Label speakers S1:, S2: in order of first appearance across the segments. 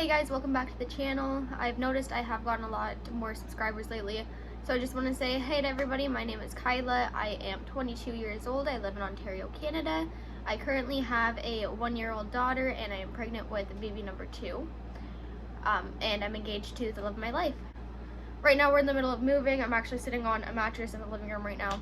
S1: Hey guys, welcome back to the channel. I've noticed I have gotten a lot more subscribers lately, so I just want to say hey to everybody. My name is Kyla. I am 22 years old. I live in Ontario, Canada. I currently have a 1-year-old daughter and I am pregnant with baby number 2. And I'm engaged to the love of my life. Right now we're in the middle of moving. I'm actually sitting on a mattress in the living room right now.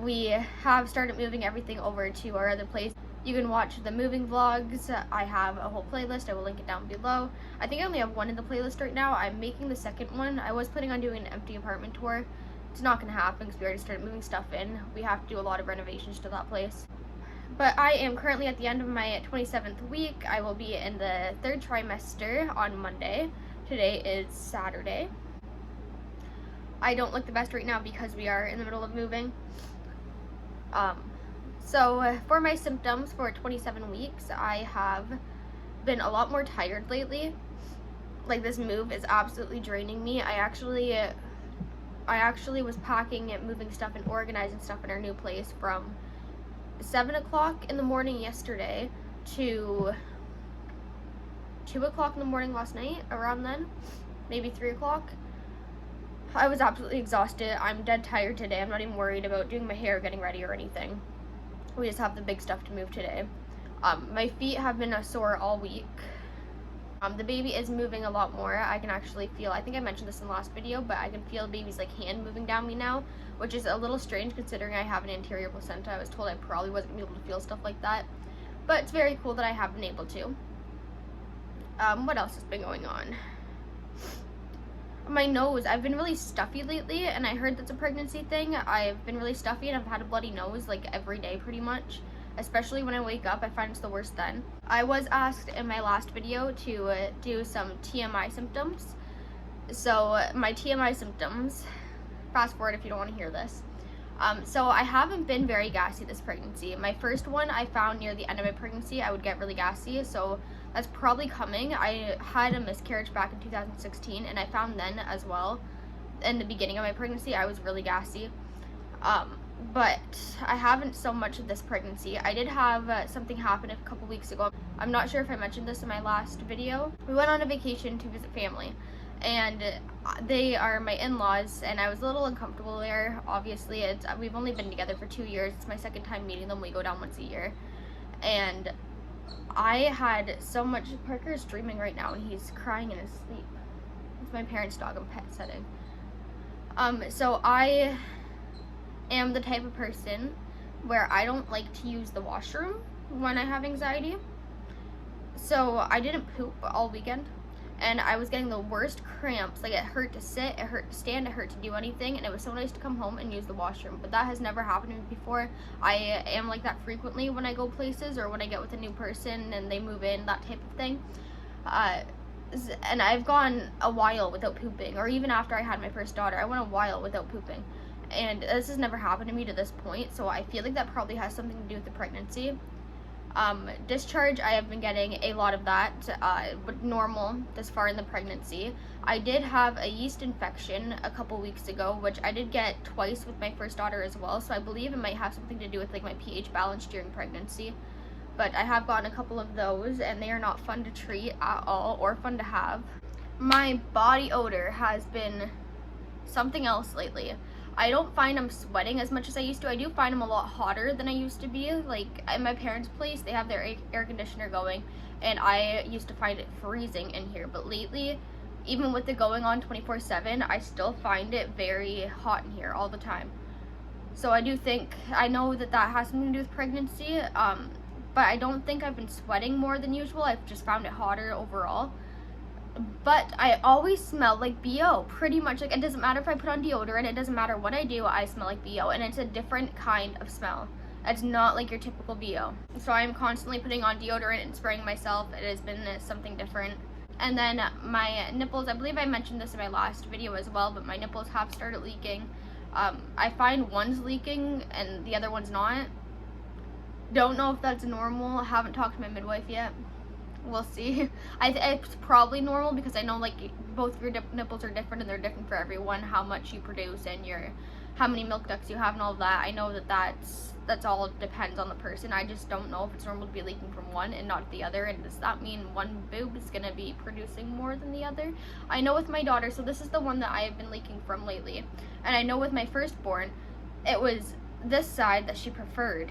S1: We have started moving everything over to our other place. You can watch the moving vlogs. I have a whole playlist. I will link it down below. I think I only have one in the playlist right now. I'm making the second one. I was planning on doing an empty apartment tour. It's not going to happen because we already started moving stuff in. We have to do a lot of renovations to that place. But I am currently at the end of my 27th week. I will be in the 3rd trimester on Monday. Today is Saturday. I don't look the best right now because we are in the middle of moving. So for my symptoms for 27 weeks, I have been a lot more tired lately. Like, this move is absolutely draining me. I actually was packing and moving stuff and organizing stuff in our new place from 7 o'clock in the morning yesterday to 2 o'clock in the morning last night, around then, maybe 3 o'clock. I was absolutely exhausted. I'm dead tired today. I'm not even worried about doing my hair, getting ready, or anything. We just have the big stuff to move today. My feet have been sore all week. The baby is moving a lot more. I can actually feel, I think I mentioned this in the last video, but I can feel the baby's hand moving down me now, which is a little strange considering I have an anterior placenta. I was told I probably wasn't going to be able to feel stuff like that, but it's very cool that I have been able to. What else has been going on? My nose, I've been really stuffy lately, and I heard that's a pregnancy thing. I've been really stuffy and I've had a bloody nose every day pretty much, especially when I wake up. I find it's the worst then. I was asked in my last video to do some TMI symptoms. So my TMI symptoms, fast forward if you don't want to hear this. So I haven't been very gassy this pregnancy. My first one I found near the end of my pregnancy. I would get really gassy, so that's probably coming. I had a miscarriage back in 2016, and I found then as well, in the beginning of my pregnancy, I was really gassy. But I haven't so much of this pregnancy. I did have something happen a couple weeks ago. I'm not sure if I mentioned this in my last video. We went on a vacation to visit family, and they are my in-laws, and I was a little uncomfortable there. Obviously, we've only been together for 2 years. It's my second time meeting them. We go down once a year, and I had so much. Parker's dreaming right now and he's crying in his sleep. It's my parents' dog I'm pet sitting. So I am the type of person where I don't like to use the washroom when I have anxiety. So I didn't poop all weekend, and I was getting the worst cramps. It hurt to sit, it hurt to stand, it hurt to do anything, and it was so nice to come home and use the washroom. But that has never happened to me before. I am like that frequently when I go places or when I get with a new person and they move in, that type of thing. And I've gone a while without pooping, or even after I had my first daughter, I went a while without pooping. And this has never happened to me to this point, so I feel like that probably has something to do with the pregnancy. Discharge, I have been getting a lot of that, but normal this far in the pregnancy. I did have a yeast infection a couple weeks ago, which I did get twice with my first daughter as well, so I believe it might have something to do with my pH balance during pregnancy. But I have gotten a couple of those, and they are not fun to treat at all, or fun to have. My body odor has been something else lately. I don't find I'm sweating as much as I used to. I do find I'm a lot hotter than I used to be. In my parents' place, they have their air conditioner going, and I used to find it freezing in here. But lately, even with it going on 24/7, I still find it very hot in here all the time. So I know that has something to do with pregnancy, but I don't think I've been sweating more than usual. I've just found it hotter overall. But I always smell like BO, pretty much. It doesn't matter if I put on deodorant, it doesn't matter what I do, I smell like BO, and it's a different kind of smell. It's not like your typical BO. So I'm constantly putting on deodorant and spraying myself. It has been something different. And then my nipples, I believe I mentioned this in my last video as well, but my nipples have started leaking. I find one's leaking and the other one's not. Don't know if that's normal. I haven't talked to my midwife yet. We'll see. It's probably normal because I know both your nipples are different, and they're different for everyone, how much you produce and your how many milk ducts you have and all of that. I know that that's all depends on the person. I just don't know if it's normal to be leaking from one and not the other, and does that mean one boob is going to be producing more than the other? I know with my daughter, so this is the one that I have been leaking from lately, and I know with my firstborn, it was this side that she preferred,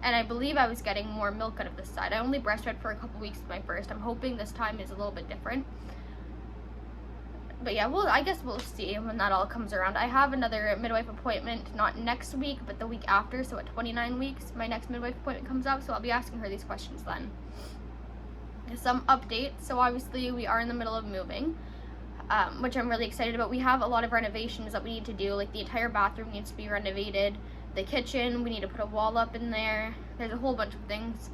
S1: and I believe I was getting more milk out of this side. I only breastfed for a couple weeks with my first. I'm hoping this time is a little bit different. But yeah, I guess we'll see when that all comes around. I have another midwife appointment, not next week, but the week after, so at 29 weeks, my next midwife appointment comes up, so I'll be asking her these questions then. Some updates. So obviously we are in the middle of moving, which I'm really excited about. We have a lot of renovations that we need to do, like the entire bathroom needs to be renovated, the kitchen, we need to put a wall up in there, there's a whole bunch of things.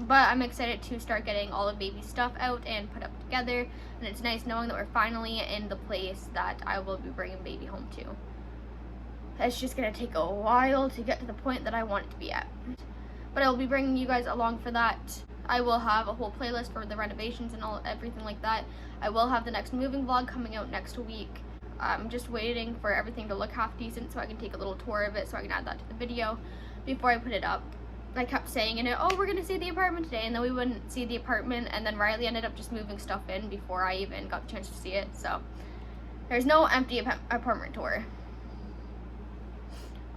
S1: But I'm excited to start getting all of baby stuff out and put up together, and it's nice knowing that we're finally in the place that I will be bringing baby home to. It's just going to take a while to get to the point that I want it to be at. But I will be bringing you guys along for that. I will have a whole playlist for the renovations and everything like that. I will have the next moving vlog coming out next week. I'm just waiting for everything to look half decent so I can take a little tour of it so I can add that to the video before I put it up. I kept saying in it, oh, we're going to see the apartment today, and then we wouldn't see the apartment, and then Riley ended up just moving stuff in before I even got the chance to see it, so there's no empty apartment tour.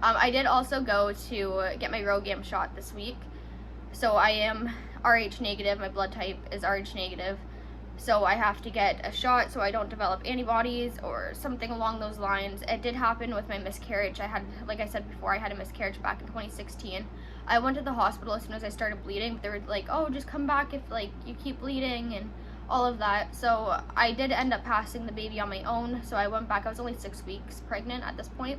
S1: I did also go to get my Rhogam shot this week, so I am Rh negative, my blood type is Rh negative, so I have to get a shot so I don't develop antibodies or something along those lines. It did happen with my miscarriage. I had, like I said before, I had a miscarriage back in 2016. I went to the hospital as soon as I started bleeding, but they were like, oh, just come back if like you keep bleeding and all of that. So I did end up passing the baby on my own, so I went back. I was only 6 weeks pregnant at this point.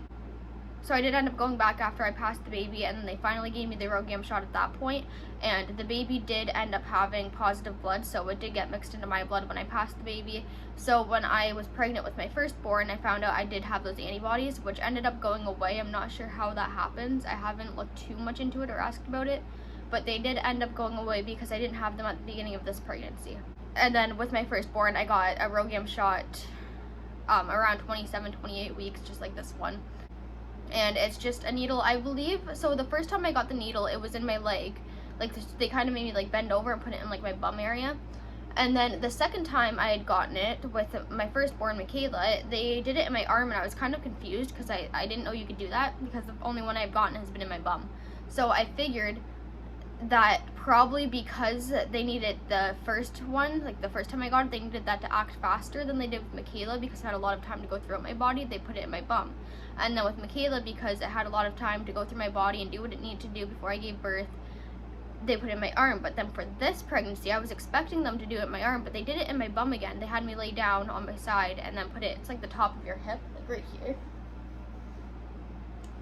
S1: So I did end up going back after I passed the baby, and then they finally gave me the Rhogam shot at that point, and the baby did end up having positive blood, so it did get mixed into my blood when I passed the baby. So when I was pregnant with my firstborn, I found out I did have those antibodies, which ended up going away. I'm not sure how that happens. I haven't looked too much into it or asked about it, but they did end up going away because I didn't have them at the beginning of this pregnancy. And then with my firstborn, I got a Rhogam shot around 27, 28 weeks, just like this one. And it's just a needle, I believe. So the first time I got the needle, it was in my leg. Like, they kind of made me like bend over and put it in like my bum area. And then the second time I had gotten it with my firstborn, Michaela, they did it in my arm, and I was kind of confused because I didn't know you could do that, because the only one I've gotten has been in my bum. So I figured that probably because they needed the first one, like the first time I got it, they needed that to act faster than they did with Michaela, because I had a lot of time to go throughout my body, they put it in my bum. And then with Michaela, because it had a lot of time to go through my body and do what it needed to do before I gave birth, they put it in my arm. But then for this pregnancy, I was expecting them to do it in my arm, but they did it in my bum again. They had me lay down on my side and then put it, it's like the top of your hip, like right here,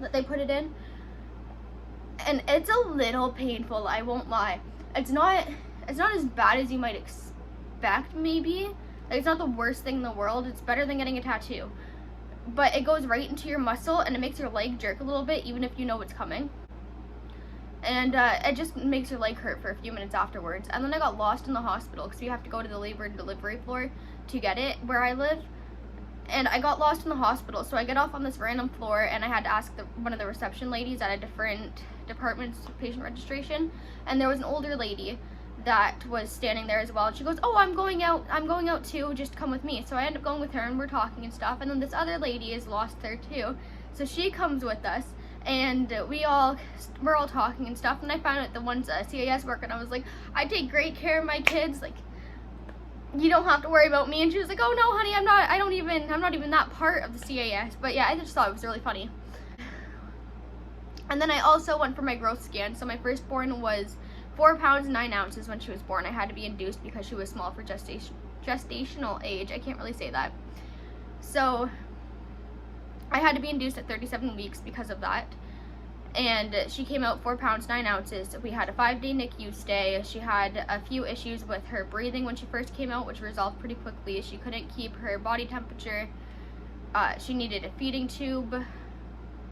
S1: that they put it in. And it's a little painful, I won't lie. It's not as bad as you might expect, maybe. Like, it's not the worst thing in the world. It's better than getting a tattoo. But it goes right into your muscle, and it makes your leg jerk a little bit, even if you know it's coming. And it just makes your leg hurt for a few minutes afterwards. And then I got lost in the hospital, because you have to go to the labor and delivery floor to get it where I live. And I got lost in the hospital, so I get off on this random floor, and I had to ask one of the reception ladies at a different department's patient registration, and there was an older lady that was standing there as well, and she goes, oh, I'm going out too, just come with me. So I end up going with her, and we're talking and stuff, and then this other lady is lost there too, so she comes with us, and we're all talking and stuff, and I found out the one's a CAS worker, and I was like, I take great care of my kids, like, you don't have to worry about me. And she was like, oh no honey, I'm not even that part of the CAS. But yeah, I just thought it was really funny. And then I also went for my growth scan. So my firstborn was 4 pounds 9 ounces when she was born. I had to be induced because she was small for gestational age. I can't really say that. So I had to be induced at 37 weeks because of that. And she came out 4 pounds 9 ounces. We had a 5-day NICU stay. She had a few issues with her breathing when she first came out, which resolved pretty quickly. She couldn't keep her body temperature. She needed a feeding tube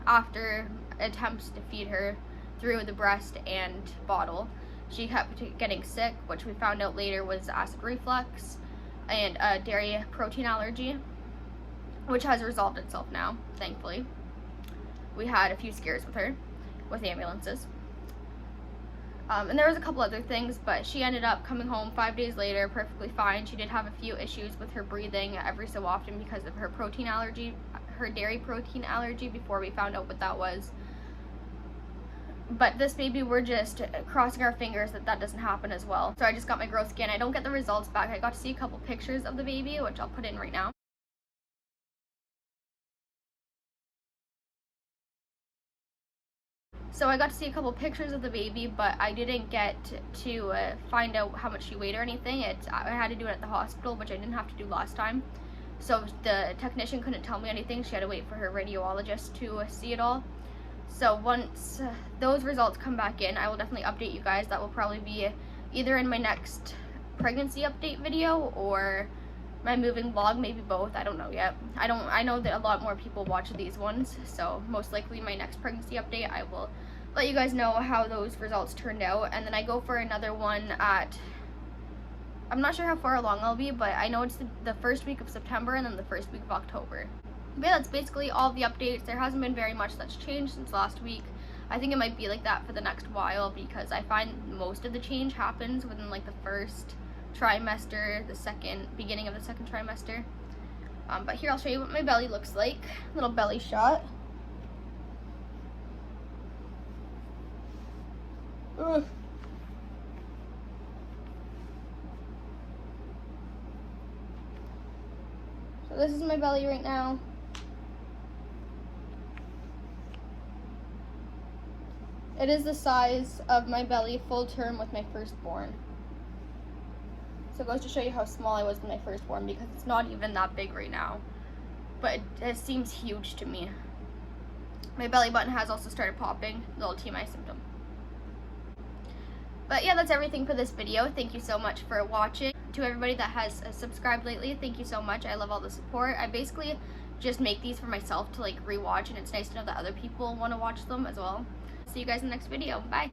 S1: after attempts to feed her through the breast and bottle. She kept getting sick, which we found out later was acid reflux and a dairy protein allergy. which has resolved itself now, thankfully. We had a few scares with her, with ambulances. And there was a couple other things, but she ended up coming home 5 days later perfectly fine. She did have a few issues with her breathing every so often because of her protein allergy, her dairy protein allergy, before we found out what that was. But this baby, we're just crossing our fingers that that doesn't happen as well. So I just got my growth scan. I don't get the results back. I got to see a couple pictures of the baby, which I'll put in right now. So I got to see a couple pictures of the baby, but I didn't get to find out how much she weighed or anything. I had to do it at the hospital, which I didn't have to do last time. So the technician couldn't tell me anything. She had to wait for her radiologist to see it all. So once those results come back in, I will definitely update you guys. That will probably be either in my next pregnancy update video or my moving vlog, maybe both. I don't know yet. I know that a lot more people watch these ones, so most likely my next pregnancy update I will let you guys know how those results turned out. And then I go for another one at, I'm not sure how far along I'll be, but I know it's the first week of September and then the first week of October. But yeah, that's basically all the updates. There hasn't been very much that's changed since last week. I think it might be like that for the next while because I find most of the change happens within like the first trimester, beginning of the second trimester. But here I'll show you what my belly looks like. Little belly shot. Ugh. So this is my belly right now. It is the size of my belly full term with my firstborn. So it goes to show you how small I was with my firstborn because it's not even that big right now. But it seems huge to me. My belly button has also started popping, little Tmi symptom. But yeah, that's everything for this video. Thank you so much for watching. To everybody that has subscribed lately, thank you so much. I love all the support. I basically just make these for myself to like rewatch, and it's nice to know that other people want to watch them as well. See you guys in the next video. Bye.